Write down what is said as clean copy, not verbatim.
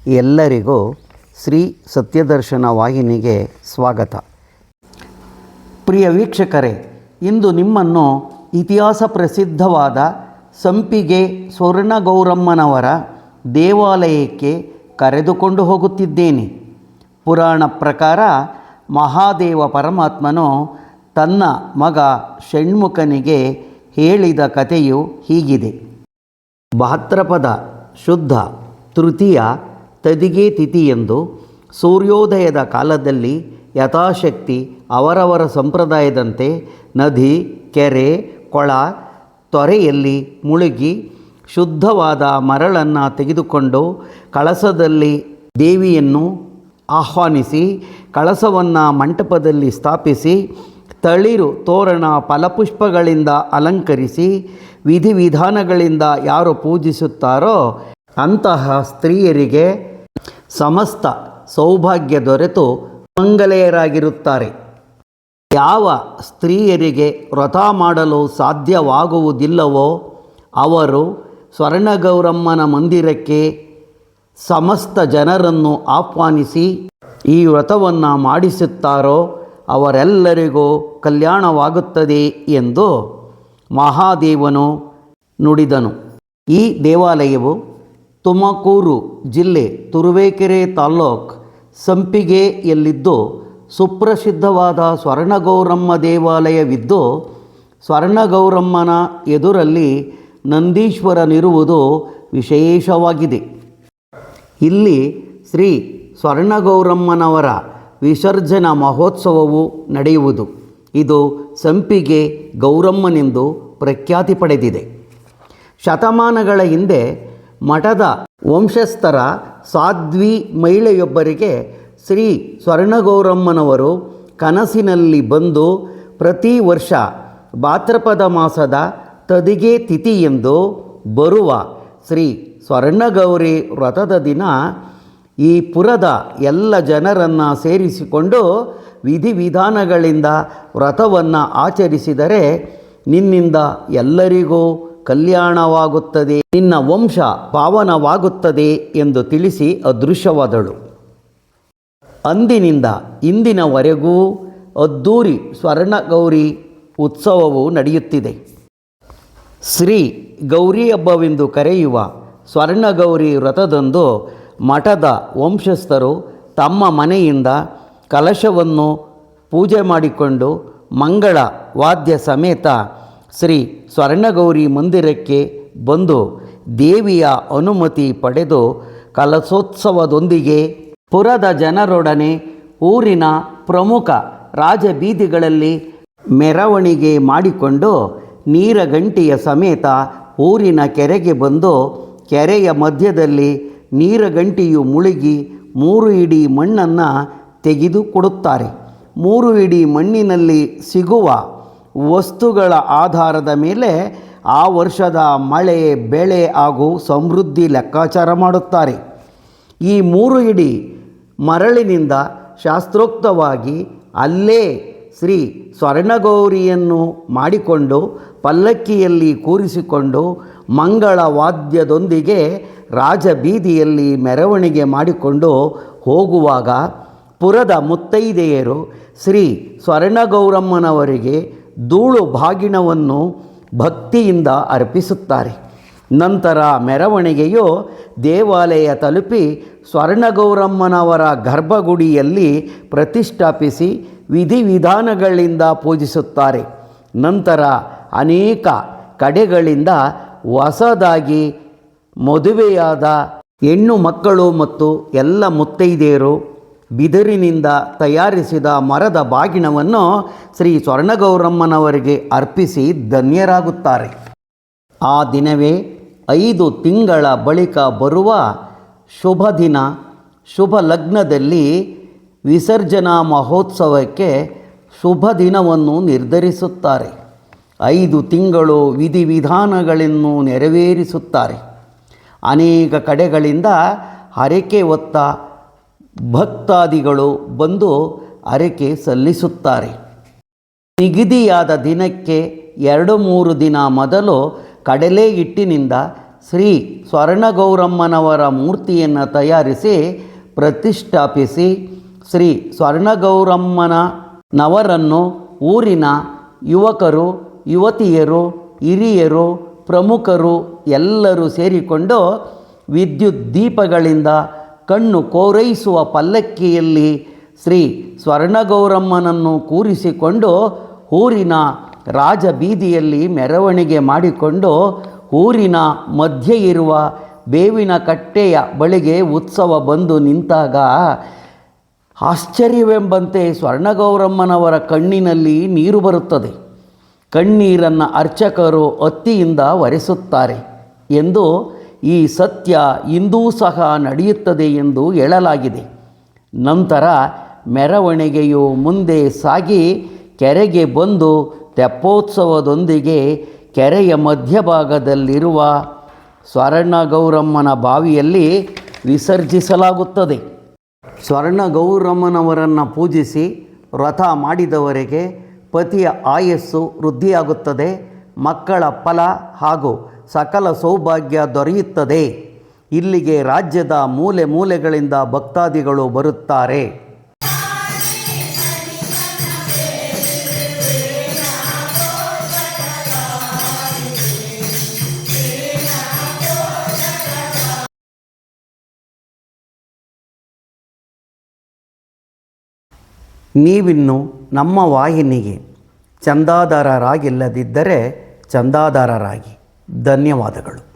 ಎಲ್ಲರಿಗೂ ಶ್ರೀ ಸತ್ಯದರ್ಶನ ವಾಹಿನಿಗೆ ಸ್ವಾಗತ. ಪ್ರಿಯ ವೀಕ್ಷಕರೇ, ಇಂದು ನಿಮ್ಮನ್ನು ಇತಿಹಾಸ ಪ್ರಸಿದ್ಧವಾದ ಸಂಪಿಗೆ ಸ್ವರ್ಣಗೌರಮ್ಮನವರ ದೇವಾಲಯಕ್ಕೆ ಕರೆದುಕೊಂಡು ಹೋಗುತ್ತಿದ್ದೇನೆ. ಪುರಾಣ ಪ್ರಕಾರ ಮಹಾದೇವ ಪರಮಾತ್ಮನು ತನ್ನ ಮಗ ಷಣ್ಮುಖನಿಗೆ ಹೇಳಿದ ಕಥೆಯು ಹೀಗಿದೆ. ಭಾದ್ರಪದ ಶುದ್ಧ ತೃತೀಯ ತದಿಗೆ ತಿಥಿಯಂದು ಸೂರ್ಯೋದಯದ ಕಾಲದಲ್ಲಿ ಯಥಾಶಕ್ತಿ ಅವರವರ ಸಂಪ್ರದಾಯದಂತೆ ನದಿ, ಕೆರೆ, ಕೊಳ, ತೊರೆಯಲ್ಲಿ ಮುಳುಗಿ ಶುದ್ಧವಾದ ಮರಳನ್ನು ತೆಗೆದುಕೊಂಡು ಕಳಸದಲ್ಲಿ ದೇವಿಯನ್ನು ಆಹ್ವಾನಿಸಿ ಕಳಸವನ್ನು ಮಂಟಪದಲ್ಲಿ ಸ್ಥಾಪಿಸಿ ತಳಿರು ತೋರಣ ಫಲಪುಷ್ಪಗಳಿಂದ ಅಲಂಕರಿಸಿ ವಿಧಿವಿಧಾನಗಳಿಂದ ಯಾರು ಪೂಜಿಸುತ್ತಾರೋ ಅಂತಹ ಸ್ತ್ರೀಯರಿಗೆ ಸಮಸ್ತ ಸೌಭಾಗ್ಯ ದೊರೆತು ಮಂಗಲೆಯರಾಗಿರುತ್ತಾರೆ. ಯಾವ ಸ್ತ್ರೀಯರಿಗೆ ವ್ರತ ಮಾಡಲು ಸಾಧ್ಯವಾಗುವುದಿಲ್ಲವೋ ಅವರು ಸ್ವರ್ಣಗೌರಮ್ಮನ ಮಂದಿರಕ್ಕೆ ಸಮಸ್ತ ಜನರನ್ನು ಆಹ್ವಾನಿಸಿ ಈ ವ್ರತವನ್ನು ಮಾಡಿಸುತ್ತಾರೋ ಅವರೆಲ್ಲರಿಗೂ ಕಲ್ಯಾಣವಾಗುತ್ತದೆ ಎಂದು ಮಹಾದೇವನು ನುಡಿದನು. ಈ ದೇವಾಲಯವು ತುಮಕೂರು ಜಿಲ್ಲೆ ತುರುವೇಕೆರೆ ತಾಲ್ಲೂಕು ಸಂಪಿಗೆಯಲ್ಲಿದ್ದು ಸುಪ್ರಸಿದ್ಧವಾದ ಸ್ವರ್ಣಗೌರಮ್ಮ ದೇವಾಲಯವಿದ್ದು, ಸ್ವರ್ಣಗೌರಮ್ಮನ ಎದುರಲ್ಲಿ ನಂದೀಶ್ವರನಿರುವುದು ವಿಶೇಷವಾಗಿದೆ. ಇಲ್ಲಿ ಶ್ರೀ ಸ್ವರ್ಣಗೌರಮ್ಮನವರ ವಿಸರ್ಜನಾ ಮಹೋತ್ಸವವು ನಡೆಯುವುದು. ಇದು ಸಂಪಿಗೆ ಗೌರಮ್ಮನೆಂದು ಪ್ರಖ್ಯಾತಿ ಪಡೆದಿದೆ. ಶತಮಾನಗಳ ಹಿಂದೆ ಮಠದ ವಂಶಸ್ಥರ ಸಾಧ್ವಿ ಮಹಿಳೆಯೊಬ್ಬರಿಗೆ ಶ್ರೀ ಸ್ವರ್ಣಗೌರಮ್ಮನವರು ಕನಸಿನಲ್ಲಿ ಬಂದು ಪ್ರತಿ ವರ್ಷ ಭಾದ್ರಪದ ಮಾಸದ ತದಿಗೆ ತಿಥಿಯೆಂದು ಬರುವ ಶ್ರೀ ಸ್ವರ್ಣಗೌರಿ ವ್ರತದ ದಿನ ಈ ಪುರದ ಎಲ್ಲ ಜನರನ್ನು ಸೇರಿಸಿಕೊಂಡು ವಿಧಿವಿಧಾನಗಳಿಂದ ವ್ರತವನ್ನು ಆಚರಿಸಿದರೆ ನಿನ್ನಿಂದ ಎಲ್ಲರಿಗೂ ಕಲ್ಯಾಣವಾಗುತ್ತದೆ, ನಿನ್ನ ವಂಶ ಪಾವನವಾಗುತ್ತದೆ ಎಂದು ತಿಳಿಸಿ ಅದೃಶ್ಯವಾದಳು. ಅಂದಿನಿಂದ ಇಂದಿನವರೆಗೂ ಅದ್ದೂರಿ ಸ್ವರ್ಣಗೌರಿ ಉತ್ಸವವು ನಡೆಯುತ್ತಿದೆ. ಶ್ರೀ ಗೌರಿ ಹಬ್ಬವೆಂದು ಕರೆಯುವ ಸ್ವರ್ಣಗೌರಿ ವ್ರತದಂದು ಮಠದ ವಂಶಸ್ಥರು ತಮ್ಮ ಮನೆಯಿಂದ ಕಲಶವನ್ನು ಪೂಜೆ ಮಾಡಿಕೊಂಡು ಮಂಗಳ ವಾದ್ಯ ಸಮೇತ ಶ್ರೀ ಸ್ವರ್ಣಗೌರಿ ಮಂದಿರಕ್ಕೆ ಬಂದು ದೇವಿಯ ಅನುಮತಿ ಪಡೆದು ಕಲಶೋತ್ಸವದೊಂದಿಗೆ ಪುರದ ಜನರೊಡನೆ ಊರಿನ ಪ್ರಮುಖ ರಾಜಬೀದಿಗಳಲ್ಲಿ ಮೆರವಣಿಗೆ ಮಾಡಿಕೊಂಡು ನೀರಗಂಟಿಯ ಸಮೇತ ಊರಿನ ಕೆರೆಗೆ ಬಂದು ಕೆರೆಯ ಮಧ್ಯದಲ್ಲಿ ನೀರಗಂಟಿಯು ಮುಳುಗಿ 3 ಇಡಿ ಮಣ್ಣನ್ನು ತೆಗೆದು ಕೊಡುತ್ತಾರೆ. 3 ಇಡಿ ಮಣ್ಣಿನಲ್ಲಿ ಸಿಗುವ ವಸ್ತುಗಳ ಆಧಾರದ ಮೇಲೆ ಆ ವರ್ಷದ ಮಳೆ, ಬೆಳೆ ಹಾಗೂ ಸಮೃದ್ಧಿ ಲೆಕ್ಕಾಚಾರ ಮಾಡುತ್ತಾರೆ. ಈ 3 ಇಡಿ ಮರಳಿನಿಂದ ಶಾಸ್ತ್ರೋಕ್ತವಾಗಿ ಅಲ್ಲೇ ಶ್ರೀ ಸ್ವರ್ಣಗೌರಿಯನ್ನು ಮಾಡಿಕೊಂಡು ಪಲ್ಲಕ್ಕಿಯಲ್ಲಿ ಕೂರಿಸಿಕೊಂಡು ಮಂಗಳ ವಾದ್ಯದೊಂದಿಗೆ ರಾಜಬೀದಿಯಲ್ಲಿ ಮೆರವಣಿಗೆ ಮಾಡಿಕೊಂಡು ಹೋಗುವಾಗ ಪುರದ ಮುತ್ತೈದೆಯರು ಶ್ರೀ ಸ್ವರ್ಣಗೌರಮ್ಮನವರಿಗೆ ಧೂಳು ಬಾಗಿಣವನ್ನು ಭಕ್ತಿಯಿಂದ ಅರ್ಪಿಸುತ್ತಾರೆ. ನಂತರ ಮೆರವಣಿಗೆಯು ದೇವಾಲಯ ತಲುಪಿ ಸ್ವರ್ಣಗೌರಮ್ಮನವರ ಗರ್ಭಗುಡಿಯಲ್ಲಿ ಪ್ರತಿಷ್ಠಾಪಿಸಿ ವಿಧಿವಿಧಾನಗಳಿಂದ ಪೂಜಿಸುತ್ತಾರೆ. ನಂತರ ಅನೇಕ ಕಡೆಗಳಿಂದ ಹೊಸದಾಗಿ ಮದುವೆಯಾದ ಹೆಣ್ಣು ಮಕ್ಕಳು ಮತ್ತು ಎಲ್ಲ ಮುತ್ತೈದೆಯರು ಬಿದಿರಿನಿಂದ ತಯಾರಿಸಿದ ಮರದ ಬಾಗಿಣವನ್ನು ಶ್ರೀ ಸ್ವರ್ಣಗೌರಮ್ಮನವರಿಗೆ ಅರ್ಪಿಸಿ ಧನ್ಯರಾಗುತ್ತಾರೆ. ಆ ದಿನವೇ 5 ತಿಂಗಳ ಬಳಿಕ ಬರುವ ಶುಭ ದಿನ, ಶುಭ ಲಗ್ನದಲ್ಲಿ ವಿಸರ್ಜನಾ ಮಹೋತ್ಸವಕ್ಕೆ ಶುಭ ದಿನವನ್ನು ನಿರ್ಧರಿಸುತ್ತಾರೆ. 5 ತಿಂಗಳು ವಿಧಿವಿಧಾನಗಳನ್ನು ನೆರವೇರಿಸುತ್ತಾರೆ. ಅನೇಕ ಕಡೆಗಳಿಂದ ಹರಕೆ ಹೊತ್ತ ಭಕ್ತಾದಿಗಳು ಬಂದು ಹರಕೆ ಸಲ್ಲಿಸುತ್ತಾರೆ. ನಿಗದಿಯಾದ ದಿನಕ್ಕೆ 2-3 ದಿನ ಮೊದಲು ಕಡಲೆ ಹಿಟ್ಟಿನಿಂದ ಶ್ರೀ ಸ್ವರ್ಣಗೌರಮ್ಮನವರ ಮೂರ್ತಿಯನ್ನು ತಯಾರಿಸಿ ಪ್ರತಿಷ್ಠಾಪಿಸಿ ಶ್ರೀ ಸ್ವರ್ಣಗೌರಮ್ಮನವರನ್ನು ಊರಿನ ಯುವಕರು, ಯುವತಿಯರು, ಹಿರಿಯರು, ಪ್ರಮುಖರು ಎಲ್ಲರೂ ಸೇರಿಕೊಂಡು ವಿದ್ಯುತ್ ದೀಪಗಳಿಂದ ಕಣ್ಣು ಕೋರೈಸುವ ಪಲ್ಲಕ್ಕಿಯಲ್ಲಿ ಶ್ರೀ ಸ್ವರ್ಣಗೌರಮ್ಮನನ್ನು ಕೂರಿಸಿಕೊಂಡು ಊರಿನ ರಾಜಬೀದಿಯಲ್ಲಿ ಮೆರವಣಿಗೆ ಮಾಡಿಕೊಂಡು ಊರಿನ ಮಧ್ಯೆ ಇರುವ ಬೇವಿನ ಕಟ್ಟೆಯ ಬಳಿಗೆ ಉತ್ಸವ ಬಂದು ನಿಂತಾಗ ಆಶ್ಚರ್ಯವೆಂಬಂತೆ ಸ್ವರ್ಣಗೌರಮ್ಮನವರ ಕಣ್ಣಿನಲ್ಲಿ ನೀರು ಬರುತ್ತದೆ. ಕಣ್ಣೀರನ್ನು ಅರ್ಚಕರು ಅತ್ತಿಯಿಂದ ಒರೆಸುತ್ತಾರೆ ಎಂದು ಈ ಸತ್ಯ ಇಂದೂ ಸಹ ನಡೆಯುತ್ತದೆ ಎಂದು ಹೇಳಲಾಗಿದೆ. ನಂತರ ಮೆರವಣಿಗೆಯು ಮುಂದೆ ಸಾಗಿ ಕೆರೆಗೆ ಬಂದು ತೆಪ್ಪೋತ್ಸವದೊಂದಿಗೆ ಕೆರೆಯ ಮಧ್ಯಭಾಗದಲ್ಲಿರುವ ಸ್ವರ್ಣಗೌರಮ್ಮನ ಬಾವಿಯಲ್ಲಿ ವಿಸರ್ಜಿಸಲಾಗುತ್ತದೆ. ಸ್ವರ್ಣಗೌರಮ್ಮನವರನ್ನು ಪೂಜಿಸಿ ವ್ರತ ಮಾಡಿದವರಿಗೆ ಪತಿಯ ಆಯಸ್ಸು ವೃದ್ಧಿಯಾಗುತ್ತದೆ, ಮಕ್ಕಳ ಫಲ ಹಾಗೂ ಸಕಲ ಸೌಭಾಗ್ಯ ದೊರೆಯುತ್ತದೆ. ಇಲ್ಲಿಗೆ ರಾಜ್ಯದ ಮೂಲೆ ಮೂಲೆಗಳಿಂದ ಭಕ್ತಾದಿಗಳು ಬರುತ್ತಾರೆ. ನೀವಿನ್ನು ನಮ್ಮ ವಾಹಿನಿಗೆ ಚಂದಾದಾರರಾಗಿಲ್ಲದಿದ್ದರೆ ಚಂದಾದಾರರಾಗಿ. ಧನ್ಯವಾದಗಳು.